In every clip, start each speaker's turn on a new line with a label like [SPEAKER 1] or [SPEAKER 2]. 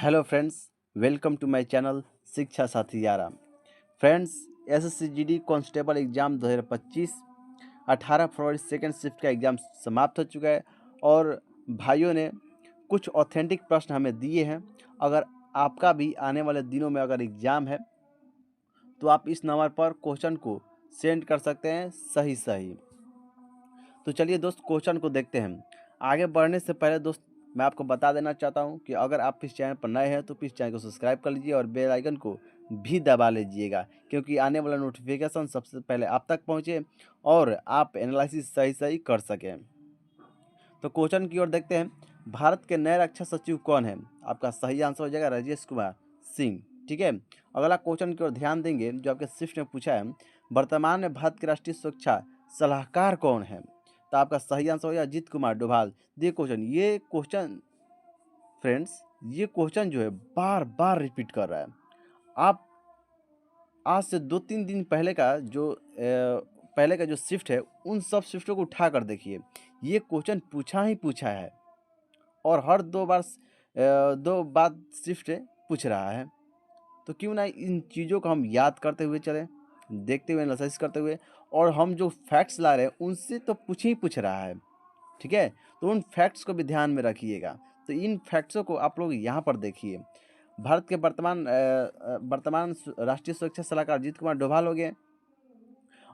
[SPEAKER 1] Hello friends, welcome to my channel Shiksha Sathi यारा। Friends, SSC GD constable exam 2025 18 फरवरी second shift का exam समाप्त हो चुका है और भाइयों ने कुछ ऑथेंटिक प्रश्न हमें दिए हैं। अगर आपका भी आने वाले दिनों में अगर एग्ज़ाम है तो आप इस नंबर पर क्वेश्चन को सेंड कर सकते हैं सही सही। तो चलिए दोस्त, क्वेश्चन को देखते हैं। आगे बढ़ने से पहले दोस्त, मैं आपको बता देना चाहता हूं कि अगर आप इस चैनल पर नए हैं तो प्लीज़ चैनल को सब्सक्राइब कर लीजिए और बेल आइकन को भी दबा लीजिएगा, क्योंकि आने वाला नोटिफिकेशन सबसे पहले आप तक पहुंचे और आप एनालिसिस सही सही कर सकें। तो क्वेश्चन की ओर देखते हैं। भारत के नए रक्षा सचिव कौन है? आपका सही आंसर हो जाएगा राजेश कुमार सिंह। ठीक है। अगला क्वेश्चन की ओर ध्यान देंगे जो आपके शिफ्ट में पूछा है, वर्तमान में भारत के राष्ट्रीय सुरक्षा सलाहकार कौन है? तो आपका सही आंसर हो जाएगा अजीत कुमार डोभाल। ये क्वेश्चन फ्रेंड्स, ये क्वेश्चन जो है बार बार रिपीट कर रहा है। आप आज से 2-3 दिन पहले का जो शिफ्ट है उन सब शिफ्टों को उठा कर देखिए, ये क्वेश्चन पूछा ही पूछा है और हर 2 बार शिफ्ट पूछ रहा है। तो क्यों ना इन चीज़ों को हम याद करते हुए चलें, देखते हुए, एनालिसिस करते हुए, और हम जो फैक्ट्स ला रहे हैं उनसे तो पूछ रहा है। ठीक है, तो उन फैक्ट्स को भी ध्यान में रखिएगा। तो इन फैक्ट्सों को आप लोग यहाँ पर देखिए। भारत के वर्तमान राष्ट्रीय सुरक्षा सलाहकार अजीत कुमार डोभाल हो गए।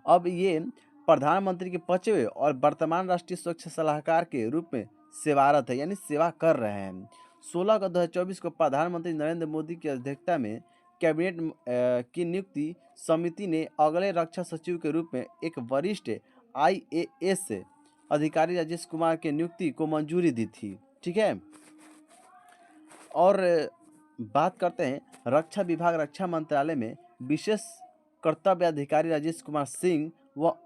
[SPEAKER 1] अब ये प्रधानमंत्री के 5वें और वर्तमान राष्ट्रीय सुरक्षा सलाहकार के रूप में सेवारत है, यानी सेवा कर रहे हैं। 16 अगस्त 2024 को प्रधानमंत्री नरेंद्र मोदी की अध्यक्षता में कैबिनेट की नियुक्ति समिति ने अगले रक्षा सचिव के रूप में एक वरिष्ठ आईएएस अधिकारी राजेश कुमार की नियुक्ति को मंजूरी दी थी। ठीक है। और बात करते हैं रक्षा विभाग, रक्षा मंत्रालय में विशेष कर्तव्य अधिकारी राजेश कुमार सिंह व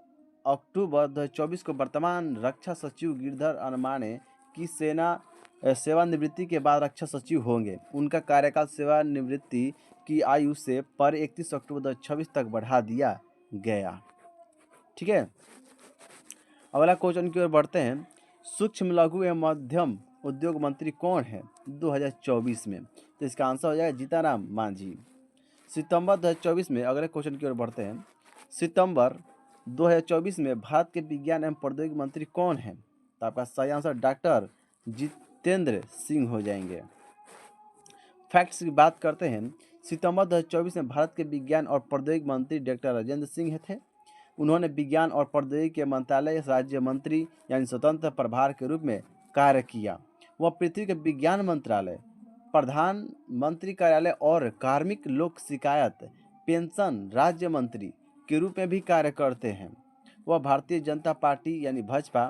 [SPEAKER 1] अक्टूबर 2024 को वर्तमान रक्षा सचिव गिरधर अनमाने की सेवानिवृत्ति के बाद रक्षा सचिव होंगे। उनका कार्यकाल सेवानिवृत्ति की आयु से पर 31 अक्टूबर 2026 तक बढ़ा दिया गया। ठीक है। अगला क्वेश्चन की ओर बढ़ते हैं। सूक्ष्म लघु एवं मध्यम उद्योग मंत्री कौन है 2024 में? तो इसका आंसर हो जाएगा जीताराम मांझी। सितंबर 2024 में, अगले क्वेश्चन की ओर बढ़ते हैं। सितंबर 2024 में भारत के विज्ञान एवं प्रौद्योगिकी मंत्री कौन है? तो आपका सही आंसर डॉक्टर जितेंद्र सिंह हो जाएंगे। फैक्ट्स की बात करते हैं। सितंबर 2024 में भारत के विज्ञान और प्रौद्योगिकी मंत्री डॉक्टर राजेंद्र सिंह थे। उन्होंने विज्ञान और प्रौद्योगिकी के मंत्रालय राज्य मंत्री यानी स्वतंत्र प्रभार के रूप में कार्य किया। वह पृथ्वी के विज्ञान मंत्रालय, प्रधानमंत्री कार्यालय और कार्मिक लोक शिकायत पेंशन राज्य मंत्री के रूप में भी कार्य करते हैं। वह भारतीय जनता पार्टी यानी भाजपा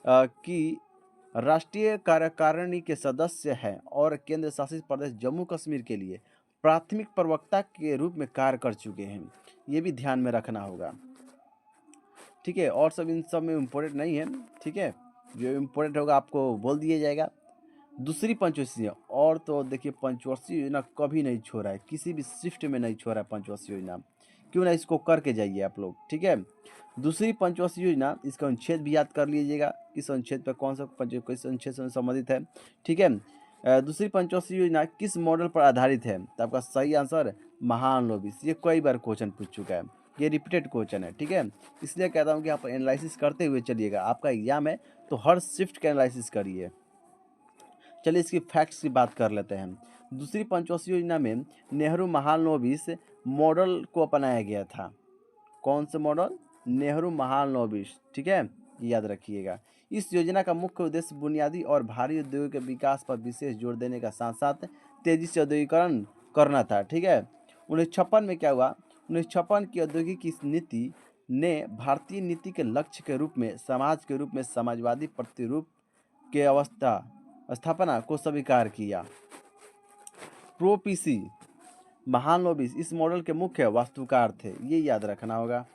[SPEAKER 1] की राष्ट्रीय कार्यकारिणी के सदस्य हैं और केंद्र शासित प्रदेश जम्मू कश्मीर के लिए प्राथमिक प्रवक्ता के रूप में कार्य कर चुके हैं। ये भी ध्यान में रखना होगा। ठीक है, और सब इन सब में इम्पोर्टेंट नहीं है। ठीक है, जो इम्पोर्टेंट होगा आपको बोल दिया जाएगा। दूसरी पंचवर्षीय, और तो देखिए पंचवर्षीय योजना कभी नहीं छोड़ा है, किसी भी शिफ्ट में नहीं छोड़ा है पंचवर्षीय योजना। क्यों ना इसको करके जाइए आप लोग। ठीक है, दूसरी पंचवर्षीय योजना, इसका अनुच्छेद भी याद कर लीजिएगा, किस अनुच्छेद पर कौन सा किस अनुच्छेद से संबंधित है। ठीक है। दूसरी पंचवर्षीय योजना किस मॉडल पर आधारित है? तो आपका सही आंसर महालनोबिस। ये कई बार क्वेश्चन पूछ चुका है, ये रिपीटेड क्वेश्चन है। ठीक है, इसलिए कहता हूँ कि आप एनालिसिस करते हुए चलिएगा। आपका एग्जाम है तो हर शिफ्ट का एनालिसिस करिए। चलिए इसकी फैक्ट्स की बात कर लेते हैं। दूसरी पंचवर्षीय योजना में नेहरू महालनोबिस मॉडल को अपनाया गया था। कौन से मॉडल? नेहरू महालनोबिस। ठीक है, याद रखिएगा। इस योजना का मुख्य उद्देश्य बुनियादी और भारी उद्योगों के विकास पर विशेष जोर देने का साथ साथ तेजी से औद्योगिकरण करना था। ठीक है। 1956 में क्या हुआ? 1956 की औद्योगिक नीति ने भारतीय नीति के लक्ष्य के रूप में समाज के रूप में समाजवादी प्रतिरूप के स्थापना को स्वीकार किया। प्रो पीसी महालनोबिस इस मॉडल के मुख्य वास्तुकार थे। ये याद रखना होगा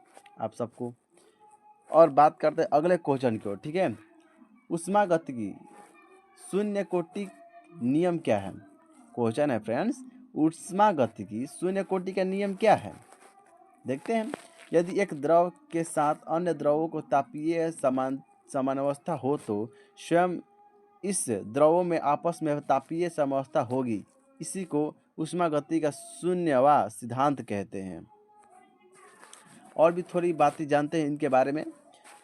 [SPEAKER 1] आप सबको। और बात करते हैं अगले क्वेश्चन की ओर। ठीक है, ऊष्मागतिकी शून्य कोटि नियम क्या है? क्वेश्चन है फ्रेंड्स, ऊष्मागतिकी शून्य कोटि का नियम क्या है? देखते हैं। यदि एक द्रव के साथ अन्य द्रवों को तापीय समानावस्था हो तो स्वयं इस द्रवों में आपस में तापीय समावस्था होगी। इसी को ऊष्मागतिकी का शून्यवाद सिद्धांत कहते हैं। और भी थोड़ी बातें जानते हैं इनके बारे में।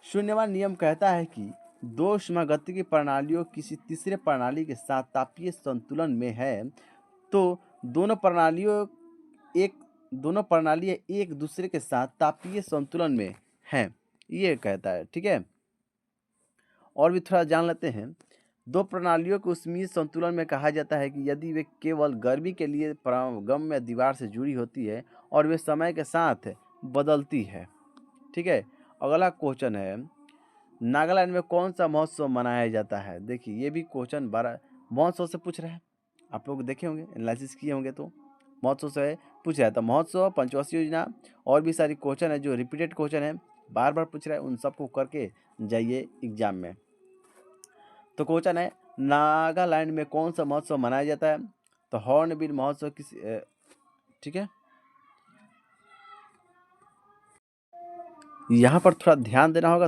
[SPEAKER 1] शून्यवाद नियम कहता है कि दो ऊष्मागतिकी प्रणालियों किसी तीसरे प्रणाली के साथ तापीय संतुलन में है तो दोनों प्रणालियाँ एक दूसरे के साथ तापीय संतुलन में हैं, ये कहता है। ठीक है, और भी थोड़ा जान लेते हैं। दो प्रणालियों को ऊष्मीय संतुलन में कहा जाता है कि यदि वे केवल गर्मी के लिए परागम में दीवार से जुड़ी होती है और वे समय के साथ बदलती है। ठीक है, अगला क्वेश्चन है, नागालैंड में कौन सा महोत्सव मनाया जाता है? देखिए ये भी क्वेश्चन बड़ा महोत्सव से पूछ रहा है, आप लोग देखे होंगे, एनालिसिस किए होंगे तो महोत्सव से पूछ रहा है। तो महोत्सव, पंचवर्षीय योजना और भी सारी क्वेश्चन है जो रिपीटेड क्वेश्चन है, बार बार पूछ रहा है, उन सबको करके जाइए एग्जाम में। तो क्वेश्चन है, नागालैंड में कौन सा महोत्सव मनाया जाता है? तो हॉर्नबिल महोत्सव किसी ठीक है, यहाँ पर थोड़ा ध्यान देना होगा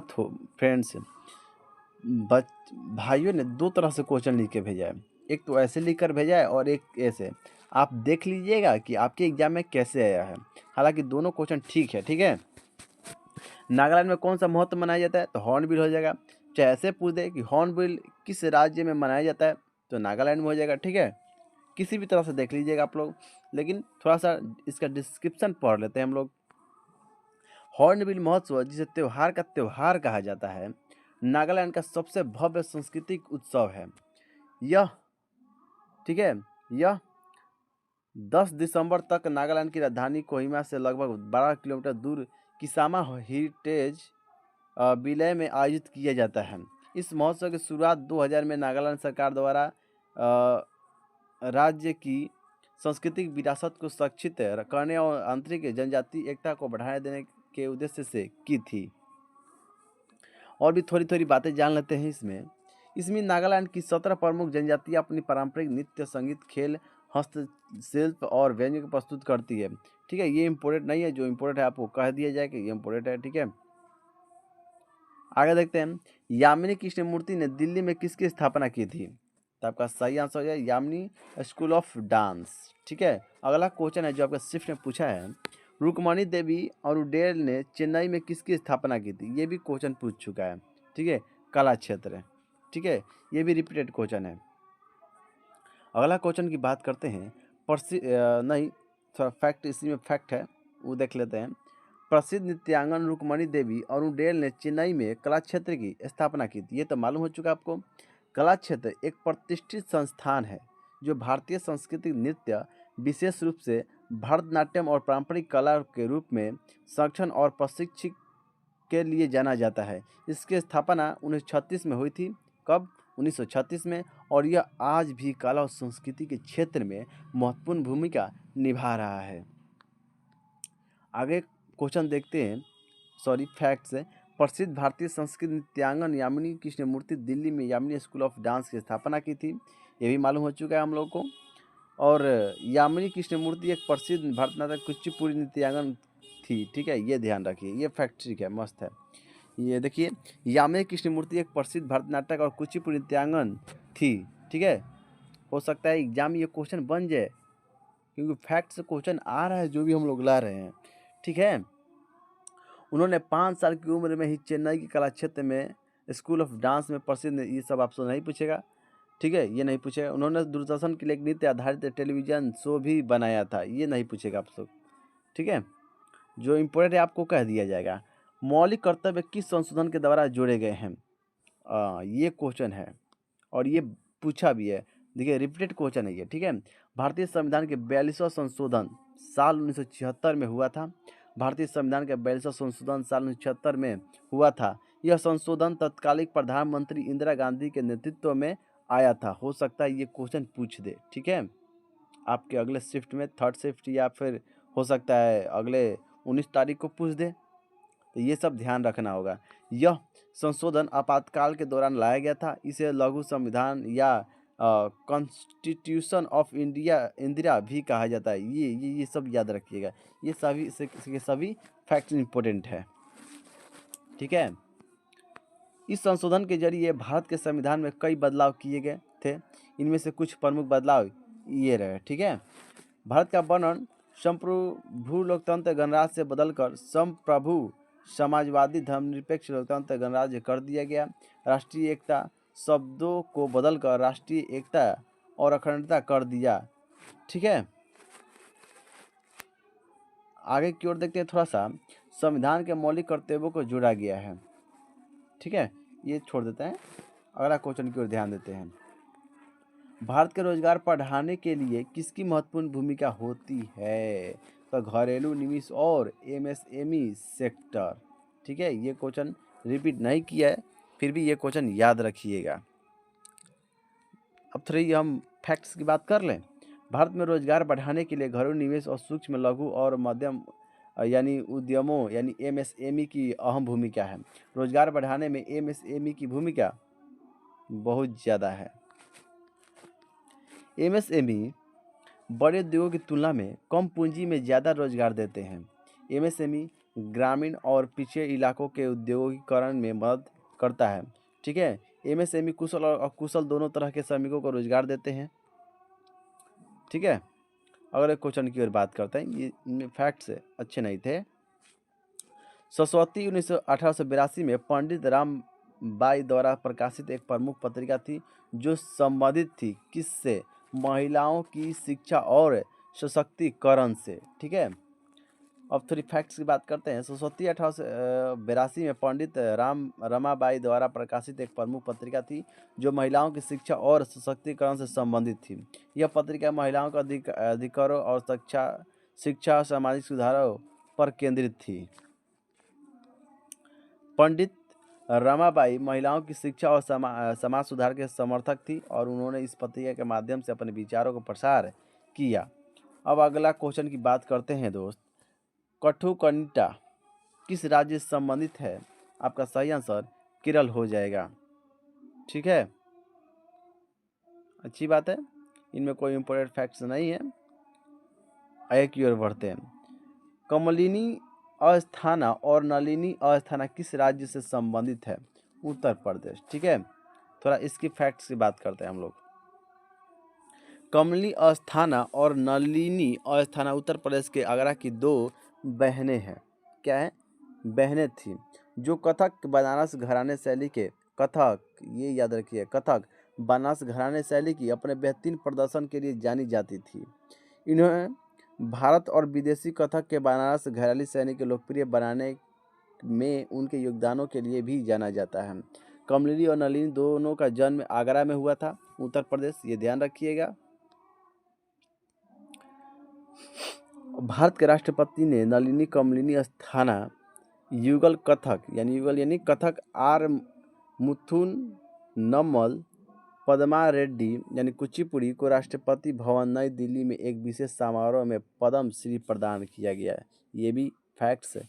[SPEAKER 1] फ्रेंड्स। भाइयों ने दो तरह से क्वेश्चन लिख के भेजा है, एक तो ऐसे लिख कर भेजा है और एक ऐसे। आप देख लीजिएगा कि आपके एग्जाम में कैसे आया है। हालांकि दोनों क्वेश्चन ठीक है। ठीक है, नागालैंड में कौन सा महोत्सव मनाया जाता है? तो हॉर्नबिल हो जाएगा। चाहे ऐसे पूछ दे कि हॉर्नबिल किस राज्य में मनाया जाता है, तो नागालैंड में हो जाएगा। ठीक है, किसी भी तरह से देख लीजिएगा आप लोग, लेकिन थोड़ा सा इसका डिस्क्रिप्शन पढ़ लेते हैं हम लोग। हॉर्नबिल महोत्सव, जिसे त्योहार का त्योहार कहा जाता है, नागालैंड का सबसे भव्य सांस्कृतिक उत्सव है। यह ठीक है, यह 10 दिसंबर तक नागालैंड की राजधानी कोहिमा से लगभग 12 किलोमीटर दूर किसामा हेरिटेज विलय में आयोजित किया जाता है। इस महोत्सव की शुरुआत 2000 में नागालैंड सरकार द्वारा राज्य की सांस्कृतिक विरासत को संरक्षित करने और आंतरिक जनजातीय एकता को बढ़ावा देने के उद्देश्य से की थी। और भी थोड़ी थोड़ी बातें जान लेते हैं इसमें नागालैंड की 17 प्रमुख जनजातियां अपनी पारंपरिक नृत्य, संगीत, खेल, हस्तशिल्प और व्यंजन को प्रस्तुत करती है। ठीक है, ये इम्पोर्टेंट नहीं है, जो इम्पोर्टेंट है आपको कह दिया जाए कि ये इम्पोर्टेंट है। ठीक है, आगे देखते हैं, यामिनी कृष्णमूर्ति ने दिल्ली में किसकी स्थापना की थी? तो आपका सही आंसर हो जाए यामिनी स्कूल ऑफ डांस। ठीक है, अगला क्वेश्चन है जो आपका शिफ्ट में पूछा है, रुक्मणी देवी और उडेल ने चेन्नई में किसकी स्थापना की थी? ये भी क्वेश्चन पूछ चुका है। ठीक है, कला क्षेत्र। ठीक है, ये भी रिपीटेड क्वेश्चन है। अगला क्वेश्चन की बात करते हैं, नहीं थोड़ा फैक्ट, इसी में फैक्ट है वो देख लेते हैं। प्रसिद्ध नृत्यांगन रुक्मणी देवी अरुणडेल ने चेन्नई में कला क्षेत्र की स्थापना की थी। ये तो मालूम हो चुका आपको। कला क्षेत्र एक प्रतिष्ठित संस्थान है जो भारतीय सांस्कृतिक नृत्य, विशेष रूप से भरतनाट्यम और पारंपरिक कला के रूप में संरक्षण और प्रशिक्षण के लिए जाना जाता है। इसकी स्थापना 1936 में हुई थी। कब? 1936 में। और यह आज भी कला और संस्कृति के क्षेत्र में महत्वपूर्ण भूमिका निभा रहा है। आगे क्वेश्चन देखते हैं, फैक्ट्स है। प्रसिद्ध भारतीय संस्कृत नृत्यांगन यामिनी कृष्णमूर्ति दिल्ली में यामिनी स्कूल ऑफ डांस की स्थापना की थी। ये भी मालूम हो चुका है हम लोग को। और यामिनी कृष्णमूर्ति एक प्रसिद्ध भरतनाट्यम कुचिपुड़ी नृत्यांगन थी। ठीक है, ये ध्यान रखिए, ये फैक्ट ठीक है, मस्त है। ये देखिए, यामिनी कृष्णमूर्ति एक प्रसिद्ध भरतनाट्यम और कुचिपुड़ी नृत्यांगन थी। ठीक है, हो सकता है एग्जाम में ये क्वेश्चन बन जाए, क्योंकि फैक्ट से क्वेश्चन आ रहा है जो भी हम लोग ला रहे हैं। ठीक है, उन्होंने 5 साल की उम्र में ही चेन्नई के कला क्षेत्र में स्कूल ऑफ डांस में प्रसिद्ध, ये सब आपसे नहीं पूछेगा। ठीक है, ये नहीं पूछेगा। उन्होंने दूरदर्शन के लिए एक नृत्य आधारित टेलीविजन शो भी बनाया था, ये नहीं पूछेगा आप लोग। ठीक है, जो इम्पोर्टेंट है आपको कह दिया जाएगा। मौलिक कर्तव्य किस संशोधन के द्वारा जोड़े गए हैं? ये क्वेश्चन है और ये पूछा भी है। देखिए रिपीटेड क्वेश्चन है ये। ठीक है, भारतीय संविधान के 42वां संशोधन साल 1976 में हुआ था। भारतीय संविधान का 42वां संशोधन साल 1976 में हुआ था। यह संशोधन तत्कालीन प्रधानमंत्री इंदिरा गांधी के नेतृत्व में आया था। हो सकता है ये क्वेश्चन पूछ दे। ठीक है, आपके अगले शिफ्ट में, थर्ड शिफ्ट, या फिर हो सकता है अगले 19 तारीख को पूछ दे, तो ये सब ध्यान रखना होगा। यह संशोधन आपातकाल के दौरान लाया गया था। इसे लघु संविधान या कॉन्स्टिट्यूशन ऑफ इंदिरा भी कहा जाता है। ये सब याद रखिएगा, ये सभी फैक्ट इंपॉर्टेंट है। ठीक है, इस संशोधन के जरिए भारत के संविधान में कई बदलाव किए गए थे। इनमें से कुछ प्रमुख बदलाव ये रहे, ठीक है। भारत का वर्णन संप्रभु लोकतंत्र गणराज्य से बदलकर संप्रभु समाजवादी धर्मनिरपेक्ष लोकतंत्र गणराज्य कर दिया गया। राष्ट्रीय एकता शब्दों को बदलकर राष्ट्रीय एकता और अखंडता कर दिया, ठीक है। आगे की ओर देखते हैं, थोड़ा सा संविधान के मौलिक कर्तव्यों को जोड़ा गया है, ठीक है। ये छोड़ देते हैं, अगला क्वेश्चन की ओर ध्यान देते हैं। भारत के रोजगार बढ़ाने के लिए किसकी महत्वपूर्ण भूमिका होती है? तो घरेलू निवेश और एमएसएमई सेक्टर, ठीक है। ये क्वेश्चन रिपीट नहीं किया है, फिर भी ये क्वेश्चन याद रखिएगा। अब थोड़ी हम फैक्ट्स की बात कर लें। भारत में रोजगार बढ़ाने के लिए घरेलू निवेश और सूक्ष्म लघु और मध्यम यानी उद्यमों यानी एमएसएमई की अहम भूमिका है। रोजगार बढ़ाने में एमएसएमई की भूमिका बहुत ज़्यादा है। एमएसएमई बड़े उद्योगों की तुलना में कम पूंजी में ज़्यादा रोजगार देते हैं। एमएसएमई ग्रामीण और पिछड़े इलाकों के औद्योगिकीकरण में मदद करता है, ठीक है। एमएसएमई कुशल और अकुशल दोनों तरह के श्रमिकों को रोजगार देते हैं, ठीक है। अगले क्वेश्चन की ओर बात करते हैं, ये फैक्ट्स अच्छे नहीं थे। सरस्वती 1882 में पंडित राम बाई द्वारा प्रकाशित एक प्रमुख पत्रिका थी जो संबंधित थी किससे? महिलाओं की शिक्षा और सशक्तिकरण से, ठीक है। अब थोड़ी फैक्ट्स की बात करते हैं। सरस्वती 1882 में पंडित रमाबाई द्वारा प्रकाशित एक प्रमुख पत्रिका थी जो महिलाओं की शिक्षा और सशक्तिकरण से संबंधित थी। यह पत्रिका महिलाओं के अधिकारों और शिक्षा और सामाजिक सुधारों पर केंद्रित थी। पंडित रमाबाई महिलाओं की शिक्षा और समाज सुधार के समर्थक थी और उन्होंने इस पत्रिका के माध्यम से अपने विचारों को प्रसार किया। अब अगला क्वेश्चन की बात करते हैं दोस्त। कठुकनिटा किस राज्य से संबंधित है? आपका सही आंसर केरल हो जाएगा, ठीक है। अच्छी बात है, इनमें कोई इंपॉर्टेंट फैक्ट्स नहीं है। आगे की ओर बढ़ते हैं। कमलिनी अस्थाना और नलिनी अस्थाना किस राज्य से संबंधित है? उत्तर प्रदेश, ठीक है। थोड़ा इसकी फैक्ट्स की बात करते हैं हम लोग। कमलिनी अस्थाना और नलिनी अस्थाना उत्तर प्रदेश के आगरा की दो बहनें हैं। क्या है? बहनें थीं जो कथक बनारस घराने शैली के कथक, ये याद रखिए, कथक बनारस घराने शैली की अपने बेहतरीन प्रदर्शन के लिए जानी जाती थी। इन्हें भारत और विदेशी कथक के बनारस घरानी शैली के लोकप्रिय बनाने में उनके योगदानों के लिए भी जाना जाता है। कमलिनी और नलिनी दोनों का जन्म आगरा में हुआ था, उत्तर प्रदेश, ये ध्यान रखिएगा। भारत के राष्ट्रपति ने नलिनी कमलिनी अस्थाना युगल कथक यानी कथक आर मुथुन नम्मल पद्मा रेड्डी यानी कुचिपुड़ी को राष्ट्रपति भवन नई दिल्ली में एक विशेष समारोह में पद्म श्री प्रदान किया गया है। ये भी फैक्ट्स है,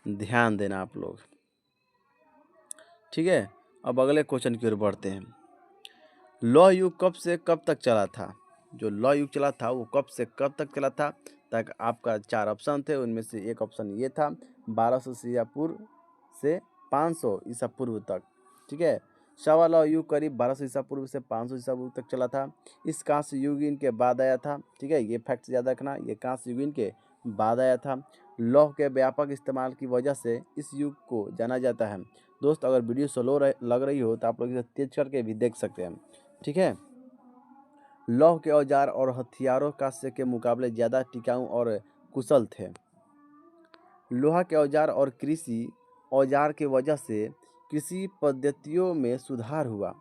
[SPEAKER 1] ध्यान देना आप लोग, ठीक है। अब अगले क्वेश्चन की ओर बढ़ते हैं। लौह युग कब से कब तक चला था? जो लौह युग चला था वो कब से कब तक चला था? तक आपका 4 ऑप्शन थे, उनमें से एक ऑप्शन ये था 1200 ईसा पूर्व से 500 ईसा पूर्व तक, ठीक है। शवा लौह युग करीब 1200 ईसा पूर्व से 500 ईसा पूर्व तक चला था। इस कांस्य युग इनके बाद आया था, ठीक है। ये फैक्ट याद रखना, ये कांस्य युग इनके बाद आया था। लौह के व्यापक इस्तेमाल की वजह से इस युग को जाना जाता है। दोस्त अगर वीडियो स्लो लग रही हो तो आप लोग इसे तेज करके भी देख सकते हैं, ठीक है। लौह के औजार और हथियारों कांस्य के मुकाबले ज़्यादा टिकाऊ और कुशल थे। लोहा के औजार और कृषि औजार के वजह से कृषि पद्धतियों में सुधार हुआ।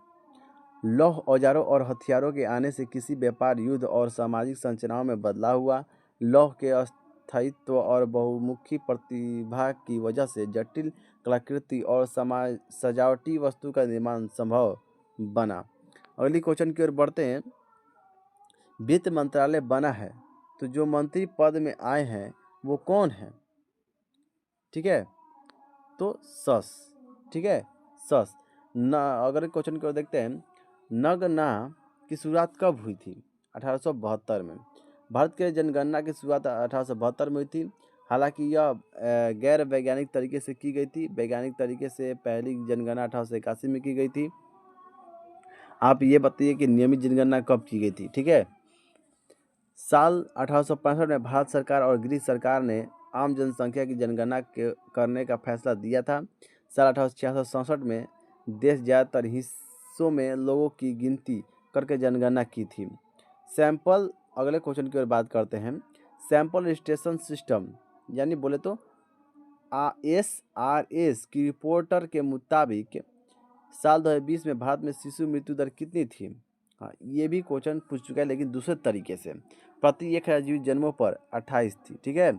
[SPEAKER 1] लौह औजारों और हथियारों के आने से कृषि व्यापार, युद्ध और सामाजिक संरचनाओं में बदलाव हुआ। लौह के स्थायित्व और बहुमुखी प्रतिभा की वजह से जटिल कलाकृति और सजावटी वस्तु का निर्माण संभव बना। अगली क्वेश्चन की ओर बढ़ते हैं। वित्त मंत्रालय बना है तो जो मंत्री पद में आए हैं वो कौन है? ठीक है, तो सस, ठीक है, सस न। अगर क्वेश्चन को देखते हैं, नगना की शुरुआत कब हुई थी? 1872 में। भारत के जनगणना की शुरुआत 1872 में हुई थी। हालांकि यह गैर वैज्ञानिक तरीके से की गई थी। वैज्ञानिक तरीके से पहली जनगणना 1881 में की गई थी। आप ये बताइए कि नियमित जनगणना कब की गई थी? ठीक है, साल 1865 में भारत सरकार और गृह सरकार ने आम जनसंख्या की जनगणना करने का फैसला दिया था। साल 1866 में देश ज़्यादातर हिस्सों में लोगों की गिनती करके जनगणना की थी। सैंपल, अगले क्वेश्चन की ओर बात करते हैं। सैंपल रजिस्ट्रेशन सिस्टम यानी बोले तो SRS की रिपोर्टर के मुताबिक साल 2020 में भारत में शिशु मृत्यु दर कितनी थी? हाँ, ये भी क्वेश्चन पूछ चुका है लेकिन दूसरे तरीके से। प्रति 1000 जीवित जन्मों पर 28 थी। ठीक है,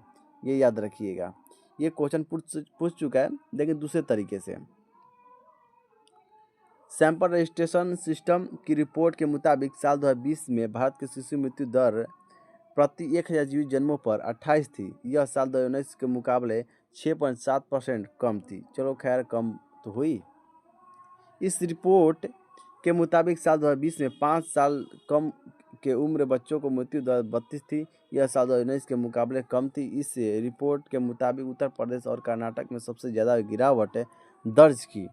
[SPEAKER 1] ये याद रखिएगा। ये क्वेश्चन पूछ चुका है लेकिन दूसरे तरीके से। सैंपल रजिस्ट्रेशन सिस्टम की रिपोर्ट के मुताबिक साल 2020 में भारत की शिशु मृत्यु दर प्रति 1000 जीवित जन्मों पर 28 थी। यह साल 2019 के मुकाबले 6.7% कम थी। चलो खैर, कम तो हुई। इस रिपोर्ट के मुताबिक साल 2020 में 5 साल कम के उम्र बच्चों को मृत्यु दर 32 थी। यह साल 2019 के मुकाबले कम थी। इस रिपोर्ट के मुताबिक उत्तर प्रदेश और कर्नाटक में सबसे ज़्यादा गिरावट दर्ज की।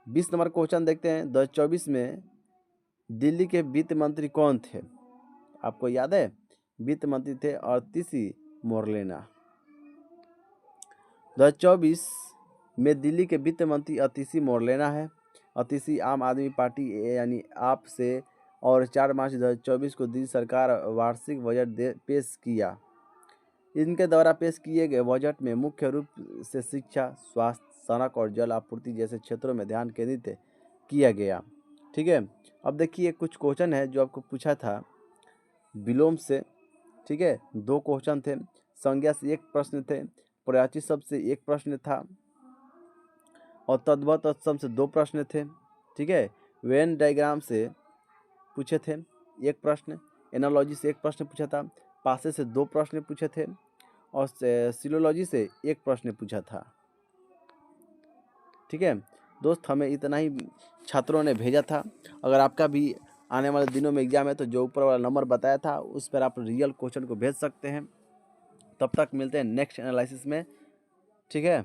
[SPEAKER 1] 20 नंबर क्वेश्चन देखते हैं। 2024 में दिल्ली के वित्त मंत्री कौन थे? आपको याद है? वित्त मंत्री थे अतिशी मोरलेना। 2024 में दिल्ली के वित्त मंत्री अतिशी मोरलेना है। अतिशी आम आदमी पार्टी यानी आप से और 4 मार्च 2024 को दिल्ली सरकार वार्षिक बजट पेश किया। इनके द्वारा पेश किए गए बजट में मुख्य रूप से शिक्षा, स्वास्थ्य, सड़क और जल आपूर्ति जैसे क्षेत्रों में ध्यान केंद्रित किया गया। ठीक है, अब देखिए कुछ क्वेश्चन है जो आपको पूछा था विलोम से। ठीक है, 2 क्वेश्चन थे। संज्ञा से 1 प्रश्न थे, पर्यायवाची शब्द से 1 प्रश्न था और तद्भव तत्सम से 2 प्रश्न थे। ठीक है, वेन डायग्राम से पूछे थे 1 प्रश्न, एनालॉजी से 1 प्रश्न पूछा था, पासे से 2 प्रश्न पूछे थे और सिलोलॉजी से 1 प्रश्न पूछा था। ठीक है दोस्त, हमें इतना ही छात्रों ने भेजा था। अगर आपका भी आने वाले दिनों में एग्जाम है तो जो ऊपर वाला नंबर बताया था उस पर आप रियल क्वेश्चन को भेज सकते हैं। तब तक मिलते हैं नेक्स्ट एनालिसिस में। ठीक है।